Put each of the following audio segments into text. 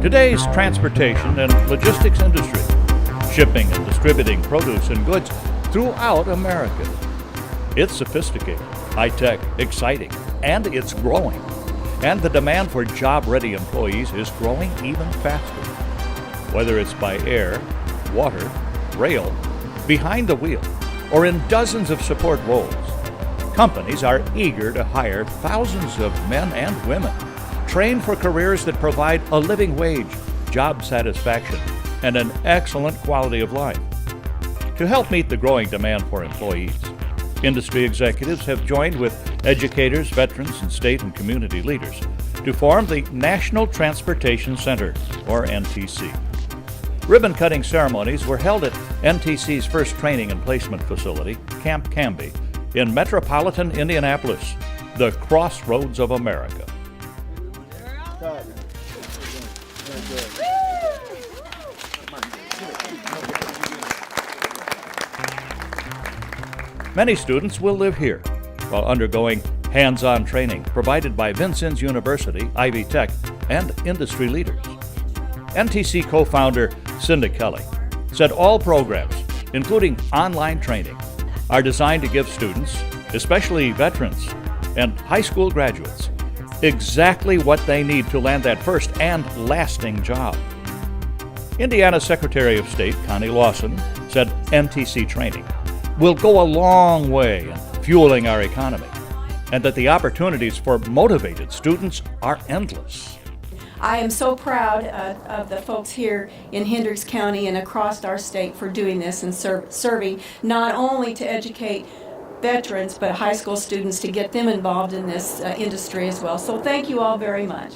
Today's transportation and logistics industry, shipping and distributing produce and goods throughout America. It's sophisticated, high-tech, exciting, and it's growing. And the demand for job-ready employees is growing even faster. Whether it's by air, water, rail, behind the wheel, or in dozens of support roles, companies are eager to hire thousands of men and women trained for careers that provide a living wage, job satisfaction, and an excellent quality of life. To help meet the growing demand for employees, industry executives have joined with educators, veterans, and state and community leaders to form the National Transportation Center, or NTC. Ribbon-cutting ceremonies were held at NTC's first training and placement facility, Camp Canby, in metropolitan Indianapolis, the crossroads of America. Many students will live here while undergoing hands-on training provided by Vincennes University, Ivy Tech, and industry leaders. NTC co-founder Cinda Kelly said all programs, including online training, are designed to give students, especially veterans and high school graduates, exactly what they need to land that first and lasting job. Indiana Secretary of State Connie Lawson said NTC training will go a long way in fueling our economy, and that the opportunities for motivated students are endless. I am so proud of the folks here in Hendricks County and across our state for doing this and serving not only to educate veterans but high school students to get them involved in this industry as well. So thank you all very much.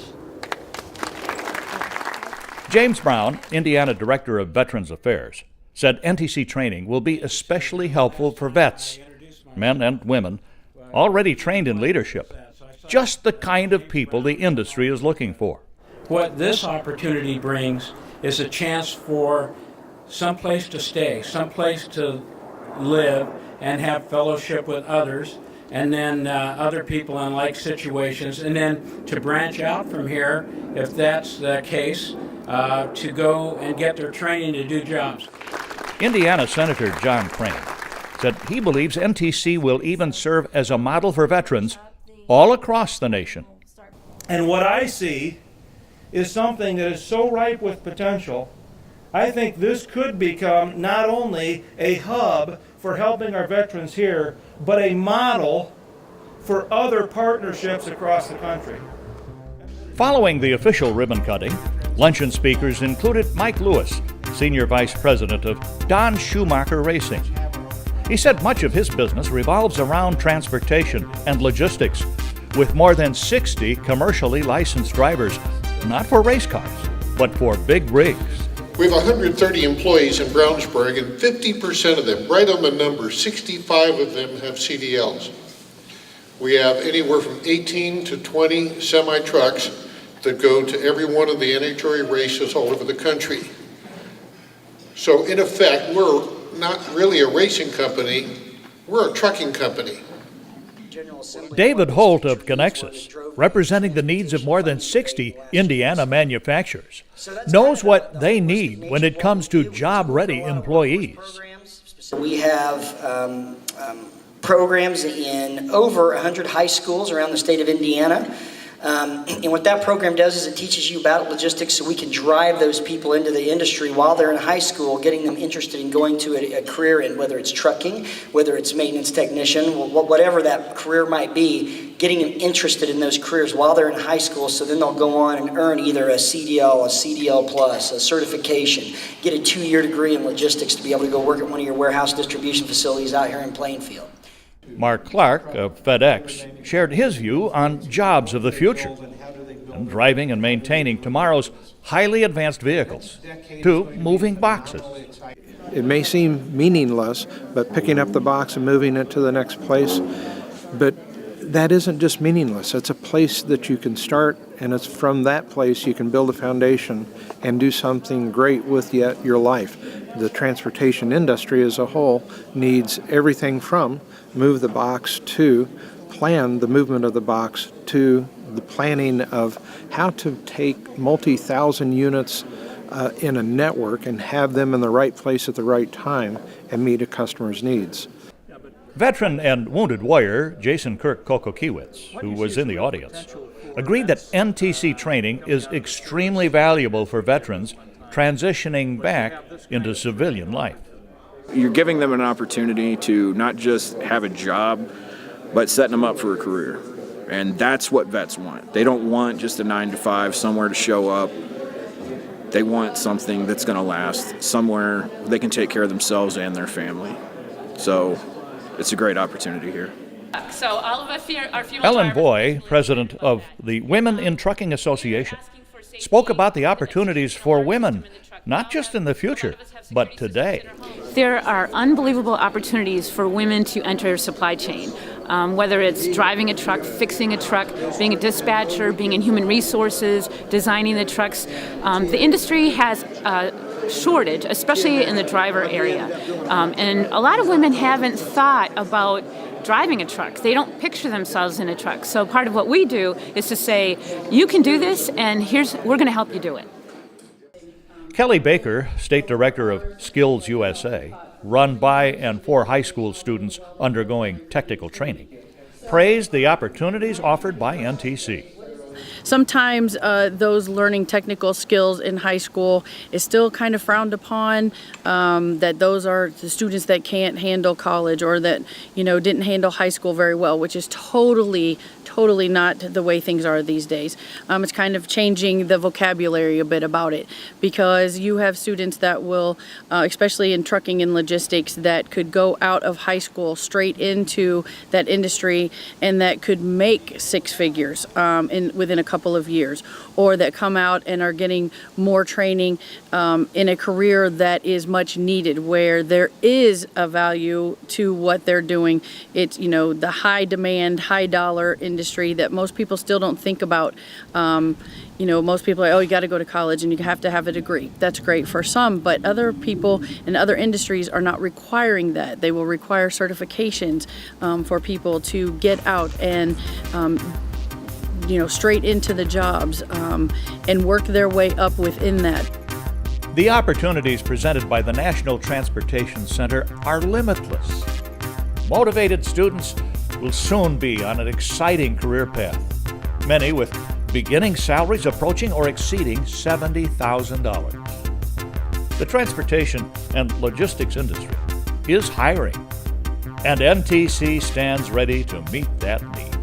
James Brown, Indiana Director of Veterans Affairs, said NTC training will be especially helpful for vets, men and women, already trained in leadership, just the kind of people the industry is looking for. What this opportunity brings is a chance for someplace to stay, someplace to live and have fellowship with others, and then other people in like situations, and then to branch out from here, if that's the case, to go and get their training to do jobs. Indiana Senator John Crane said he believes NTC will even serve as a model for veterans all across the nation. And what I see is something that is so ripe with potential. I think this could become not only a hub for helping our veterans here, but a model for other partnerships across the country. Following the official ribbon cutting, luncheon speakers included Mike Lewis, Senior Vice President of Don Schumacher Racing. He said much of his business revolves around transportation and logistics, with more than 60 commercially licensed drivers, not for race cars, but for big rigs. We have 130 employees in Brownsburg, and 50% of them, right on the number, 65 of them have CDLs. We have anywhere from 18 to 20 semi-trucks that go to every one of the NHRA races all over the country. So in effect, we're not really a racing company, we're a trucking company. David Holt of Connexus, representing the needs of more than 60 Indiana manufacturers, knows what they need when it comes to job-ready employees. We have programs in over 100 high schools around the state of Indiana. And what that program does is it teaches you about logistics so we can drive those people into the industry while they're in high school, getting them interested in going to a career in whether it's trucking, whether it's maintenance technician, whatever that career might be, getting them interested in those careers while they're in high school, so then they'll go on and earn either a CDL, a CDL plus, a certification, get a 2-year degree in logistics to be able to go work at one of your warehouse distribution facilities out here in Plainfield. Mark Clark of FedEx shared his view on jobs of the future and driving and maintaining tomorrow's highly advanced vehicles to moving boxes. It may seem meaningless, but picking up the box and moving it to the next place, but that isn't just meaningless. It's a place that you can start, and it's from that place you can build a foundation and do something great with your life. The transportation industry as a whole needs everything from move the box to plan the movement of the box to the planning of how to take multi-thousand units in a network and have them in the right place at the right time and meet a customer's needs. Veteran and wounded warrior Jason Kirk Kokokiewicz, who was in the audience, agreed that NTC training is extremely valuable for veterans transitioning back into civilian life. You're giving them an opportunity to not just have a job, but setting them up for a career. And that's what vets want. They don't want just a 9-to-5, somewhere to show up. They want something that's going to last, somewhere they can take care of themselves and their family. So it's a great opportunity here. So all of our female Ellen drivers- Boy, president of the Women in Trucking Association, spoke about the opportunities for women, not just in the future, but today. There are unbelievable opportunities for women to enter supply chain, whether it's driving a truck, fixing a truck, being a dispatcher, being in human resources, designing the trucks. The industry has a shortage, especially in the driver area. And a lot of women haven't thought about driving a truck. They don't picture themselves in a truck. So part of what we do is to say, you can do this, and we're going to help you do it. Kelly Baker, State Director of Skills USA, run by and for high school students undergoing technical training, praised the opportunities offered by NTC. Sometimes those learning technical skills in high school is still kind of frowned upon, that those are the students that can't handle college or that, didn't handle high school very well, which is totally not the way things are these days. It's kind of changing the vocabulary a bit about it, because you have students that will, especially in trucking and logistics, that could go out of high school straight into that industry and that could make six figures within a couple of years, or that come out and are getting more training in a career that is much needed, where there is a value to what they're doing. It's, the high demand, high dollar industry that most people still don't think about. Most people are, you got to go to college and you have to have a degree. That's great for some, but other people in other industries are not requiring that. They will require certifications for people to get out and straight into the jobs and work their way up within that. The opportunities presented by the National Transportation Center are limitless. Motivated students will soon be on an exciting career path, many with beginning salaries approaching or exceeding $70,000. The transportation and logistics industry is hiring, and NTC stands ready to meet that need.